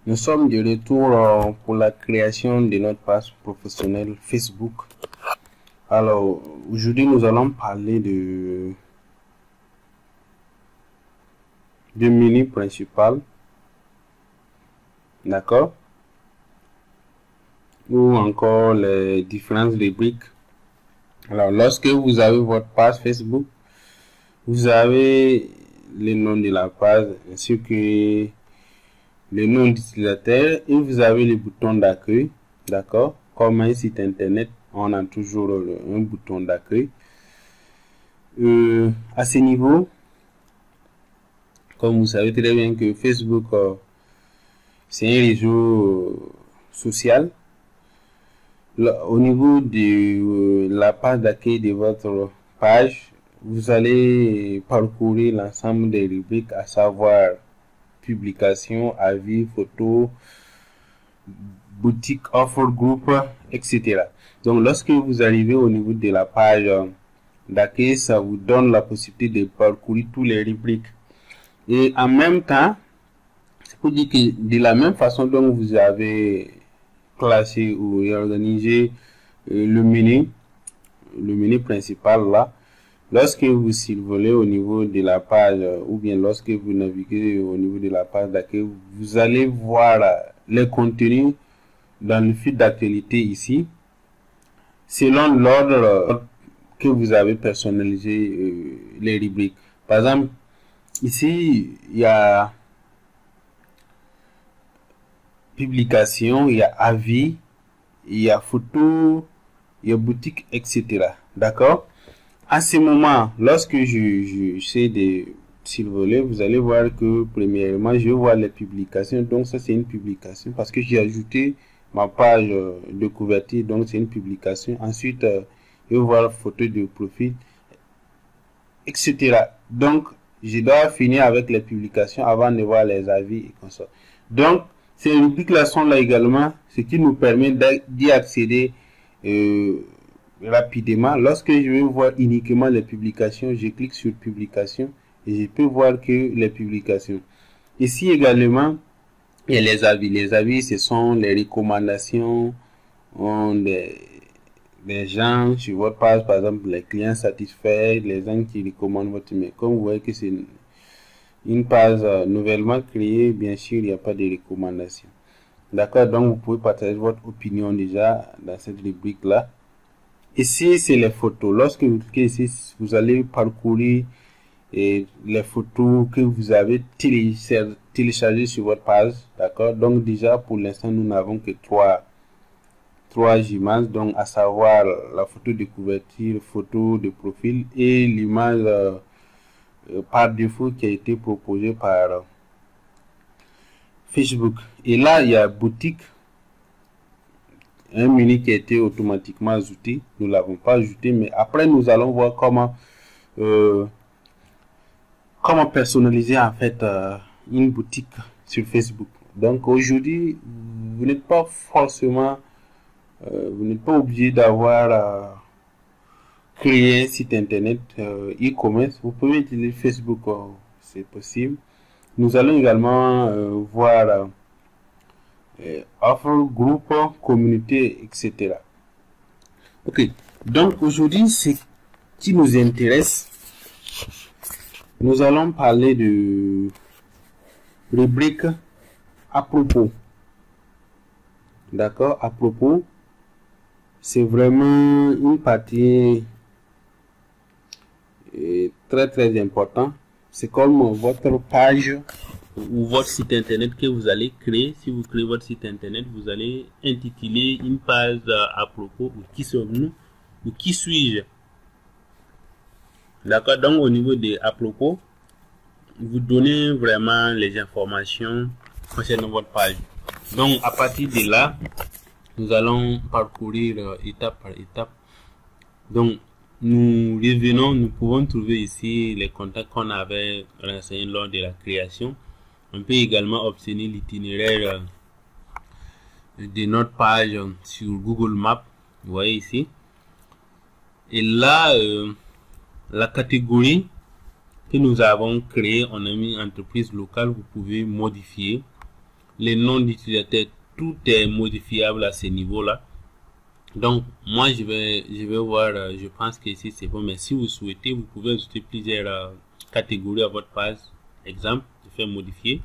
Nous sommes de retour pour la création de notre page professionnelle Facebook. Alors, aujourd'hui, nous allons parler de menu principal, d'accord, ou encore les différentes rubriques. Alors, lorsque vous avez votre page Facebook, vous avez le nom de la page ainsi que le nom d'utilisateur et vous avez le bouton d'accueil, d'accord. Comme un site internet, on a toujours un bouton d'accueil. À ce niveau, comme vous savez très bien que Facebook, c'est un réseau social. Là, au niveau de la page d'accueil de votre page, vous allez parcourir l'ensemble des rubriques, à savoir publication, avis, photos, boutique, offre, groupe, etc. Donc, lorsque vous arrivez au niveau de la page d'accueil, ça vous donne la possibilité de parcourir tous les rubriques. Et en même temps, c'est pour dire que de la même façon dont vous avez classé ou réorganisé le menu principal là, lorsque vous survolez au niveau de la page ou bien lorsque vous naviguez au niveau de la page d'accueil, vous allez voir les contenus dans le fil d'actualité ici, selon l'ordre que vous avez personnalisé les rubriques. Par exemple, ici, il y a publication, il y a avis, il y a photo, il y a boutique, etc. D'accord? À ce moment, lorsque je sais de survoler, vous allez voir que premièrement, je vois les publications. Donc ça, c'est une publication parce que j'ai ajouté ma page de couverture. Donc c'est une publication. Ensuite, je vais voir photo de profil, etc. Donc, je dois finir avec les publications avant de voir les avis et comme ça. Donc, ces rubriques-là sont là également, ce qui nous permet d'y accéder rapidement. Lorsque je vais voir uniquement les publications, je clique sur publication et je peux voir que les publications. Ici également, il y a les avis. Les avis, ce sont les recommandations des gens sur votre page, par exemple les clients satisfaits, les gens qui recommandent votre email. Comme vous voyez que c'est une page nouvellement créée, bien sûr, il n'y a pas de recommandations. D'accord, donc vous pouvez partager votre opinion déjà dans cette rubrique là. Ici, c'est les photos. Lorsque vous cliquez ici, vous allez parcourir les photos que vous avez téléchargées sur votre page. D'accord, donc déjà pour l'instant, nous n'avons que trois images, donc à savoir la photo de couverture, photo de profil et l'image par défaut qui a été proposée par Facebook. Et là, il y a boutique, un menu qui a été automatiquement ajouté. Nous l'avons pas ajouté, mais après nous allons voir comment personnaliser en fait une boutique sur Facebook. Donc aujourd'hui, vous n'êtes pas forcément vous n'êtes pas obligé d'avoir créé un site internet e-commerce. Vous pouvez utiliser Facebook, c'est possible. Nous allons également voir offre, groupe, communauté, etc. Ok, donc aujourd'hui, ce qui nous intéresse, nous allons parler de rubrique à propos. D'accord, à propos, c'est vraiment une partie très important. C'est comme votre page ou votre site internet que vous allez créer. Si vous créez votre site internet, vous allez intituler une page à propos, ou qui sommes-nous, ou qui suis-je. D'accord, donc au niveau de à propos, vous donnez vraiment les informations concernant votre page. Donc à partir de là, nous allons parcourir étape par étape. Donc nous revenons, nous pouvons trouver ici les contacts qu'on avait renseignés lors de la création. On peut également obtenir l'itinéraire de notre page sur Google Maps. Vous voyez ici. Et là, la catégorie que nous avons créée, on a mis entreprise locale. Vous pouvez modifier. les noms d'utilisateurs, tout est modifiable à ce niveau-là. Donc, moi, je vais voir, je pense que ici, c'est bon, mais si vous souhaitez, vous pouvez ajouter plusieurs catégories à votre page. Exemple, je fais modifier.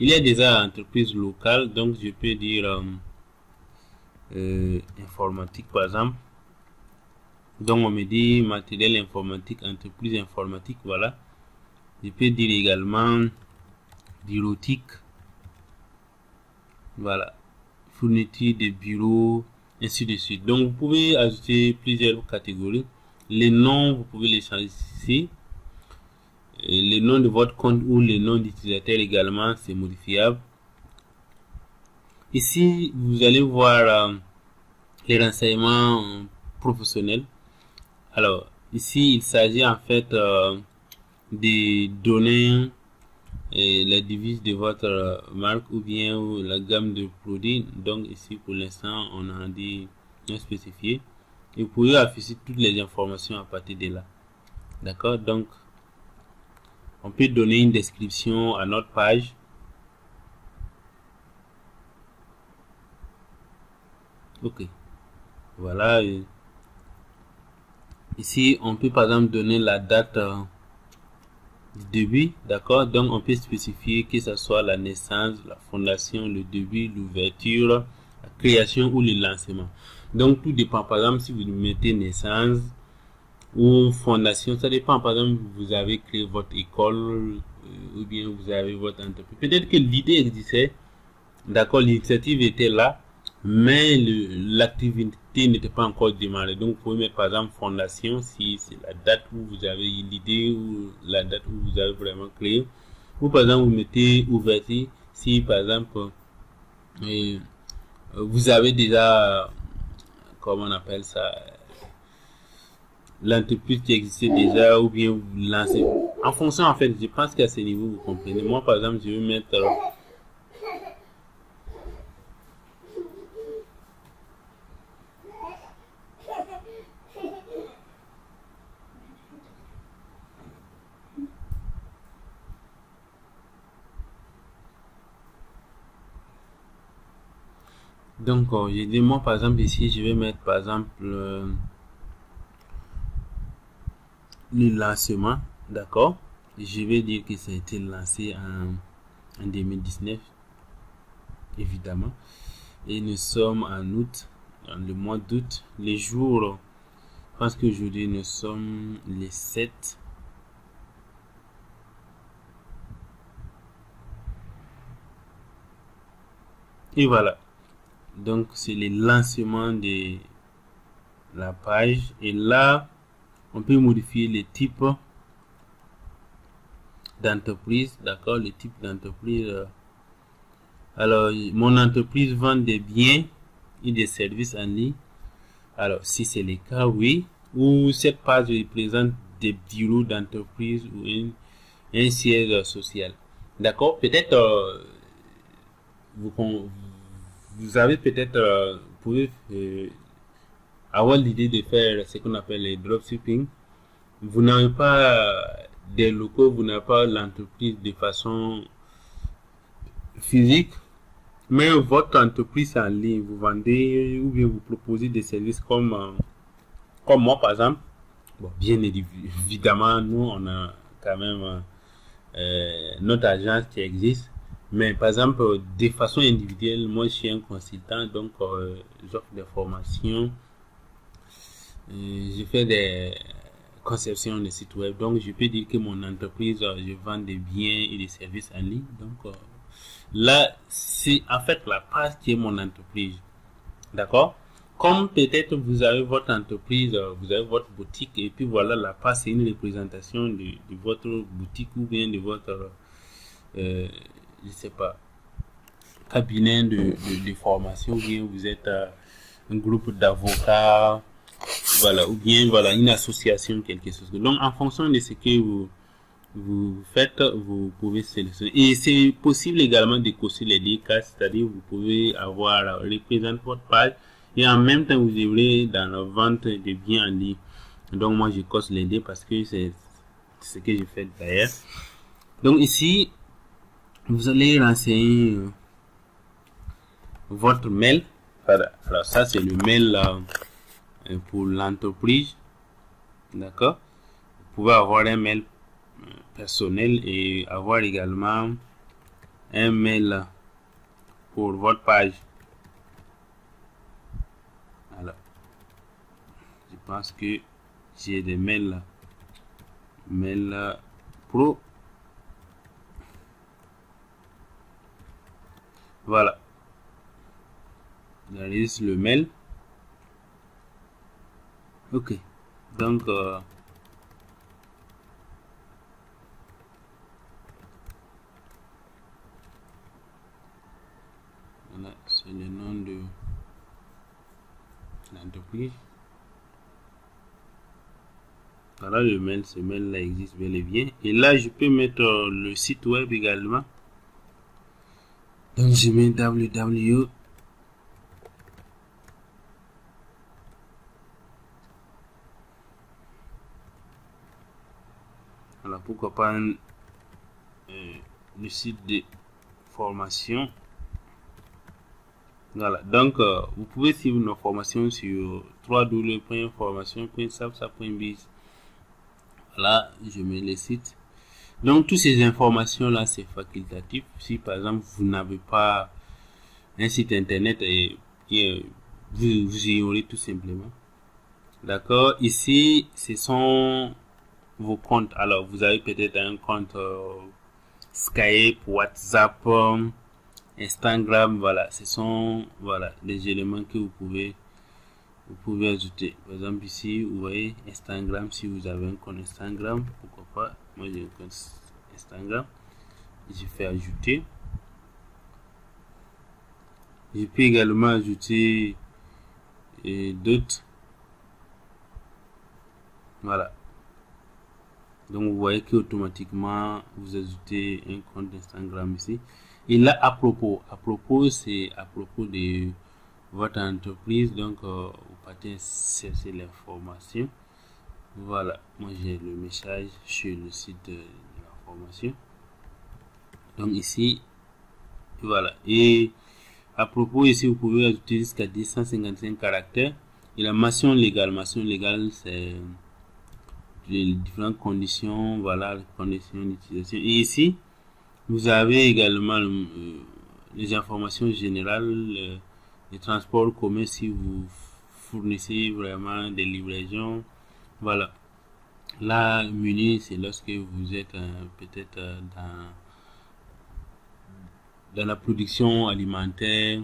Il y a déjà entreprise locale, donc je peux dire informatique, par exemple. Donc, on me dit matériel informatique, entreprise informatique, voilà. Je peux dire également bureautique, voilà, fourniture de bureaux, ainsi de suite. Donc, vous pouvez ajouter plusieurs catégories. Les noms, vous pouvez les changer ici. Les noms de votre compte ou les noms d'utilisateur également, c'est modifiable. Ici, vous allez voir les renseignements professionnels. Alors, ici, il s'agit en fait de donner la devise de votre marque ou bien la gamme de produits. Donc ici, pour l'instant, on a dit non spécifié. Et vous pouvez afficher toutes les informations à partir de là. D'accord? Donc, on peut donner une description à notre page. Ok. Voilà. Ici, on peut par exemple donner la date du début. D'accord? Donc, on peut spécifier que ce soit la naissance, la fondation, le début, l'ouverture, la création ou le lancement. Donc, tout dépend. Par exemple, si vous mettez naissance ou fondation, ça dépend. Par exemple, vous avez créé votre école ou bien vous avez votre entreprise. Peut-être que l'idée existait. D'accord? L'initiative était là. Mais l'activité n'était pas encore démarrée. Donc, vous pouvez mettre par exemple fondation si c'est la date où vous avez eu l'idée ou la date où vous avez vraiment créé. Ou par exemple, vous mettez ouverture si par exemple vous avez déjà, comment on appelle ça, l'entreprise qui existait déjà ou bien vous lancez. En fonction, en fait, je pense qu'à ce niveau, vous comprenez. Moi, par exemple, je vais mettre donc, j'ai dit, moi, par exemple, ici, je vais mettre, par exemple, le lancement, d'accord? Je vais dire que ça a été lancé en 2019, évidemment. Et nous sommes en août, dans le mois d'août. Les jours, je pense qu'aujourd'hui, nous sommes les 7. Et voilà. Donc, c'est le lancement de la page. Et là, on peut modifier les types d'entreprise. D'accord, le type d'entreprise. Alors, mon entreprise vend des biens et des services en ligne. Alors, si c'est le cas, oui. Ou cette page représente des bureaux d'entreprise ou un siège social. D'accord, peut-être vous avez peut-être, vous pouvez avoir l'idée de faire ce qu'on appelle le dropshipping. Vous n'avez pas des locaux, vous n'avez pas l'entreprise de façon physique, mais votre entreprise en ligne, vous vendez ou bien vous proposez des services comme moi par exemple. Bon, bien évidemment, nous on a quand même notre agence qui existe. Mais par exemple, de façon individuelle, moi je suis un consultant, donc j'offre des formations, je fais des conceptions de sites web. Donc je peux dire que mon entreprise, je vends des biens et des services en ligne. Donc là, c'est en fait la page qui est mon entreprise. D'accord? Comme peut-être vous avez votre entreprise, vous avez votre boutique, et puis voilà, la page c'est une représentation de votre boutique ou bien de votre je sais pas, cabinet de formation, ou bien vous êtes un groupe d'avocats, voilà, ou bien voilà une association, quelque chose. Donc en fonction de ce que vous faites, vous pouvez sélectionner. Et c'est possible également de cocher les deux cas, c'est-à-dire vous pouvez avoir représente votre page et en même temps vous œuvrez dans la vente de biens en ligne. Donc moi je coche les deux parce que c'est ce que je fais d'ailleurs. Donc ici vous allez renseigner votre mail. Voilà. Alors ça c'est le mail pour l'entreprise. D'accord. Vous pouvez avoir un mail personnel et avoir également un mail pour votre page. Alors, je pense que j'ai des mails pro. Voilà. J'enregistre le mail. Ok. Donc voilà, c'est le nom de l'entreprise. Voilà le mail, ce mail là existe bel et bien. Et là je peux mettre le site web également. Donc je mets www. Voilà, pourquoi pas le site de formation. Voilà, donc vous pouvez suivre nos formations sur www.formation.sapsa.biz. Voilà, je mets les sites. Donc, toutes ces informations-là, c'est facultatif. Si, par exemple, vous n'avez pas un site internet et vous ignorez tout simplement. D'accord. Ici, ce sont vos comptes. Alors, vous avez peut-être un compte Skype, WhatsApp, Instagram. Voilà, ce sont les éléments que vous pouvez ajouter. Par exemple, ici, vous voyez Instagram. Si vous avez un compte Instagram, pourquoi pas. Moi, j'ai un compte Instagram. Je fais ajouter. Je peux également ajouter d'autres. Voilà. Donc vous voyez que automatiquement vous ajoutez un compte Instagram ici. Et là, à propos, c'est à propos de votre entreprise. Donc vous partez chercher l'information. Voilà, moi j'ai le message sur le site de la formation. Donc ici, voilà. Et à propos, ici vous pouvez ajouter jusqu'à 255 caractères. Et la mention légale, c'est les différentes conditions, voilà, les conditions d'utilisation. Et ici, vous avez également les informations générales, les transports communs si vous fournissez vraiment des livraisons. Voilà. Là, menu, c'est lorsque vous êtes peut-être dans la production alimentaire,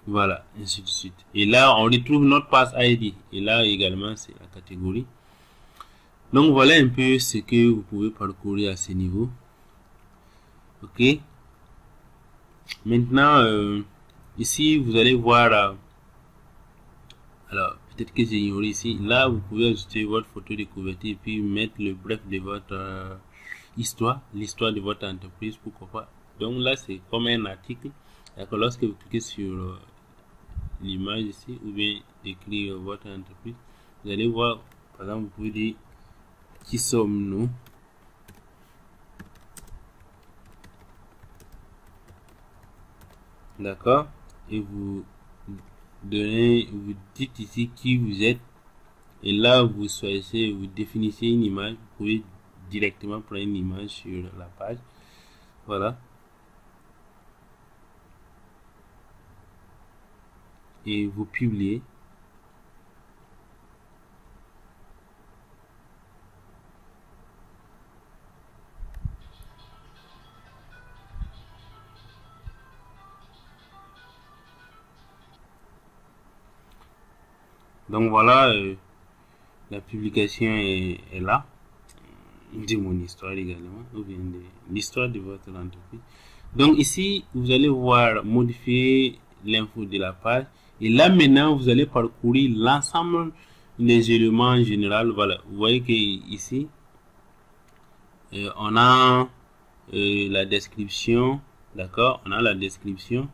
voilà, ainsi de suite. Et là, on retrouve notre pass ID. Et là également, c'est la catégorie. Donc voilà un peu ce que vous pouvez parcourir à ce niveau. Ok. Maintenant, ici vous allez voir. Alors peut-être que j'ai ignoré ici. Là, vous pouvez ajouter votre photo de couverture et puis mettre le bref de votre histoire, l'histoire de votre entreprise, pourquoi pas. Donc là, c'est comme un article. D'accord. Lorsque vous cliquez sur l'image ici ou bien écrire votre entreprise, vous allez voir. Par exemple, vous pouvez dire qui sommes-nous. D'accord. Et vous vous dites ici qui vous êtes. Et là, vous choisissez, vous définissez une image. Vous pouvez directement prendre une image sur la page. Voilà. Et vous publiez. Donc voilà, la publication est là. De mon histoire également, ou bien de l'histoire de votre entreprise. Donc ici, vous allez voir modifier l'info de la page. Et là maintenant, vous allez parcourir l'ensemble des éléments en général. Voilà, vous voyez que ici, on a la description, d'accord, on a la description,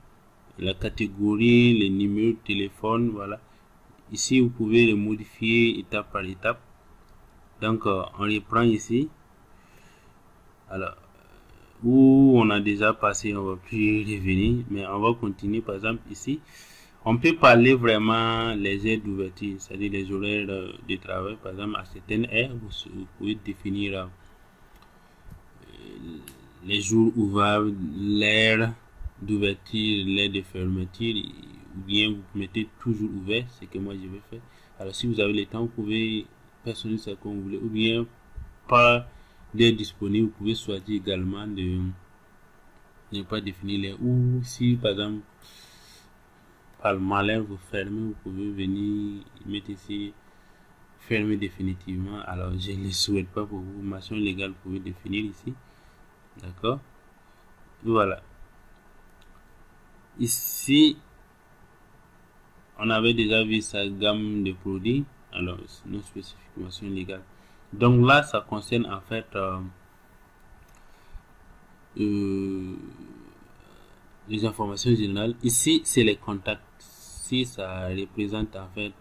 la catégorie, les numéros de téléphone, voilà. Ici, vous pouvez les modifier étape par étape. Donc, on les prend ici. Alors, où on a déjà passé, on va plus revenir, mais on va continuer. Par exemple ici, on peut parler vraiment les heures d'ouverture, c'est-à-dire les horaires de travail. Par exemple, à certaines heures, vous pouvez définir les jours ouvrables, l'heure d'ouverture, l'heure de fermeture, ou bien vous mettez toujours ouvert, c'est que moi je vais faire. Alors si vous avez le temps, vous pouvez personnaliser ça comme vous voulez, ou bien pas d'heure disponible, vous pouvez choisir également de ne pas définir les ou si par exemple par le malheur vous fermez, vous pouvez venir mettre ici fermer définitivement. Alors je ne le souhaite pas pour vous, mention légale vous pouvez définir ici, d'accord. Voilà, ici on avait déjà vu sa gamme de produits, alors nos spécifications légales. Donc là ça concerne en fait les informations générales. Ici c'est les contacts, si ça représente en fait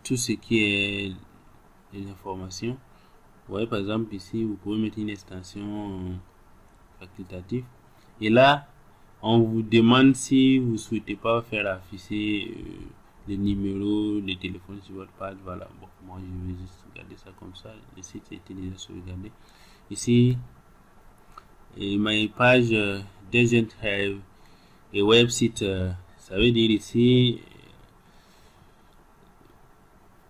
tout ce qui est les informations. Vous voyez par exemple ici vous pouvez mettre une extension facultative et là on vous demande si vous souhaitez pas faire afficher les numéros de téléphone sur votre page. Voilà, bon, moi je vais juste garder ça comme ça. Le site a été déjà sauvegardé. Ici, et my page doesn't have a website, ça veut dire ici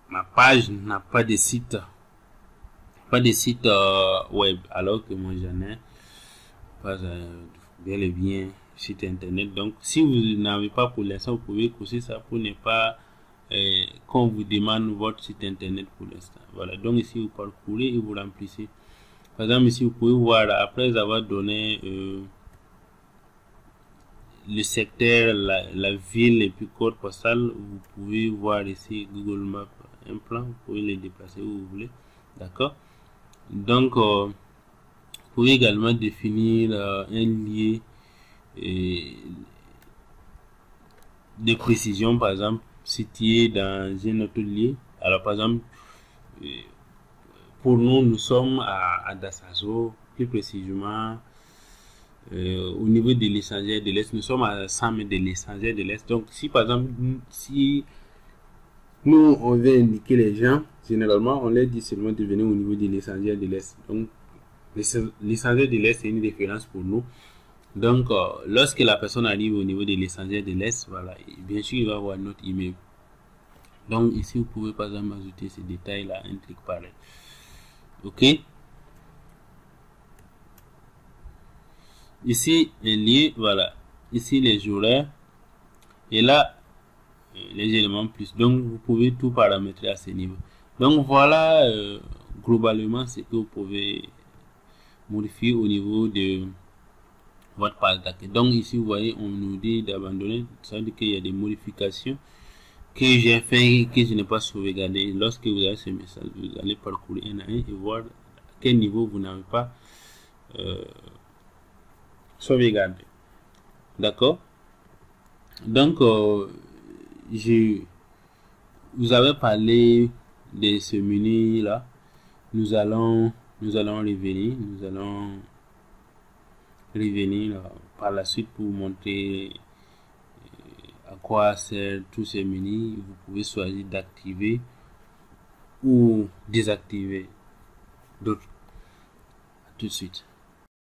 ma page n'a pas de site, web, alors que moi j'en ai pas bel et bien site internet. Donc si vous n'avez pas pour l'instant, vous pouvez cocher ça pour ne pas qu'on vous demande votre site internet pour l'instant. Voilà, donc ici vous parcourez et vous remplissez. Par exemple ici vous pouvez voir après avoir donné le secteur, la ville et puis code postal, vous pouvez voir ici Google Maps un plan, vous pouvez les déplacer où vous voulez, d'accord. Donc vous pouvez également définir un lien de précision, par exemple situé dans un autre lieu. Alors par exemple pour nous sommes à Dassazo, plus précisément au niveau de l'échangeur de l'Est. Nous sommes à 100 mètres de l'échangeur de l'Est. Donc si par exemple si nous on veut indiquer les gens, généralement on leur dit seulement de venir au niveau de l'échangeur de l'Est. Donc l'échangeur de l'Est c'est une référence pour nous. Donc lorsque la personne arrive au niveau de l'échangeur de l'Est, voilà, bien sûr il va avoir notre email. Donc ici vous pouvez par exemple ajouter ces détails là, un truc pareil. Ok, ici les liens, voilà, ici les horaires et là les éléments plus. Donc vous pouvez tout paramétrer à ce niveau. Donc voilà globalement ce que vous pouvez modifier au niveau de votre page d'accueil. Donc ici vous voyez on nous dit d'abandonner, ça veut dire qu'il y a des modifications que j'ai fait que je n'ai pas sauvegardé. Lorsque vous avez ce message, vous allez parcourir un à un et voir à quel niveau vous n'avez pas sauvegardé. D'accord. Donc vous avez parlé de ce menu là. Nous allons revenir par la suite pour vous montrer à quoi sert tous ces menus. Vous pouvez choisir d'activer ou désactiver d'autres. À tout de suite.